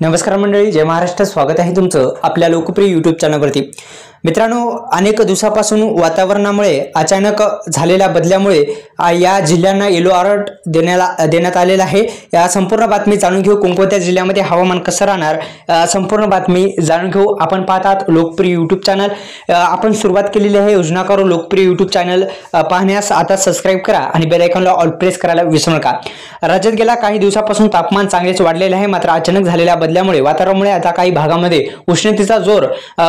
नमस्कार मंडळी, जय महाराष्ट्र. स्वागत आहे तुमचं आपल्या लोकप्रिय यूट्यूब चॅनलवरती. मित्रांनो, अनेक दिवसापासून वातावरणामुळे अचानक झालेल्या बदलामुळे या जिल्ह्यांना येलो अलर्ट देण्यात आलेला आहे. या संपूर्ण बातमी जाणून घेऊ. कोणत्या जिल्ह्यामध्ये हवामान कसं राहणार संपूर्ण बातमी जाणून घेऊ. आपण पाहतात लोकप्रिय यूट्यूब चॅनल. आपण सुरुवात केलेली आहे. योजना करू लोकप्रिय यूट्यूब चॅनल पाहण्यास आता सबस्क्राईब करा आणि बेल आयकॉनला ऑल प्रेस करायला विसरू नका. राज्यात गेल्या काही दिवसापासून तापमान चांगलेच वाढलेले आहे. मात्र अचानक झालेल्या बदलामुळे वातावरणामुळे आता काही भागामध्ये उष्णतेचा जोर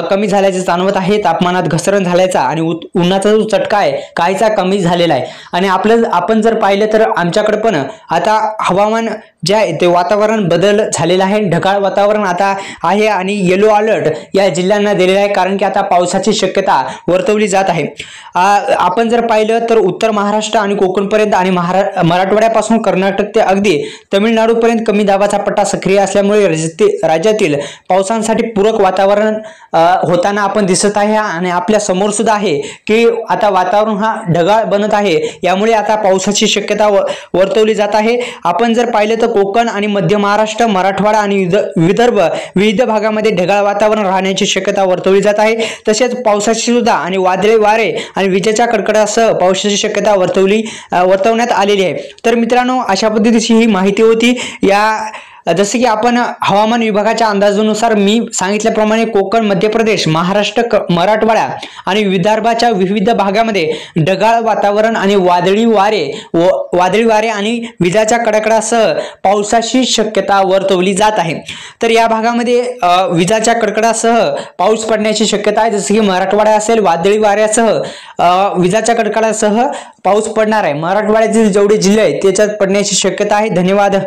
कमी झाल्याचे जाणवत आहे. तापमानात घसरण झाल्याचा आणि उन्हाचा जो चटका आहे काहीसा कमी झालेला आहे. आणि आपण जर पाहिलं तर आमच्याकडे पण आता हवामान जे आहे ते वातावरण बदल झालेला आहे. ढगाळ वातावरण आता आहे आणि येलो अलर्ट या जिल्ह्यांना दिलेला आहे, कारण की आता पावसाची शक्यता वर्तवली जात आहे. आपण जर पाहिलं तर उत्तर महाराष्ट्र आणि कोकणपर्यंत आणि मराठवाड्यापासून कर्नाटक ते अगदी तमिळनाडूपर्यंत कमी दाबाचा पट्टा सक्रिय असल्यामुळे राज्यातील पावसासाठी पूरक वातावरण होताना आपण दिसत आहे. आणि आपल्या समोर सुद्धा आहे की आता वातावरण हा ढगाळ बनत आहे. यामुळे आता पावसाची शक्यता वर्तवली जात आहे. आपण जर पाहिलं तर कोकण आणि मध्य महाराष्ट्र, मराठवाडा आणि विदर्भ विविध भागामध्ये ढगाळ वातावरण राहण्याची शक्यता वर्तवली जात आहे. तसेच पावसाची सुद्धा आणि वादळी वारे आणि विजेच्या कडकडासह पावसाची शक्यता वर्तवण्यात आलेली आहे. तर मित्रांनो, अशा पद्धतीची ही माहिती होती. जसे की आपण हवामान विभागाच्या अंदाजानुसार मी सांगितल्याप्रमाणे कोकण, मध्य प्रदेश, महाराष्ट्र, मराठवाडा आणि विदर्भाच्या विविध भागामध्ये ढगाळ वातावरण आणि वादळी वारे आणि विजाच्या कडकडासह पावसाची शक्यता वर्तवली जात आहे. तर या भागामध्ये विजाच्या कडकडासह पाऊस पडण्याची शक्यता आहे. जसे की मराठवाडा असेल, वादळी वाऱ्यासह विजाच्या कडकडासह पाऊस पडणार आहे. मराठवाड्यातील जेवढे जिल्हे आहेत त्याच्यात पडण्याची शक्यता आहे. धन्यवाद.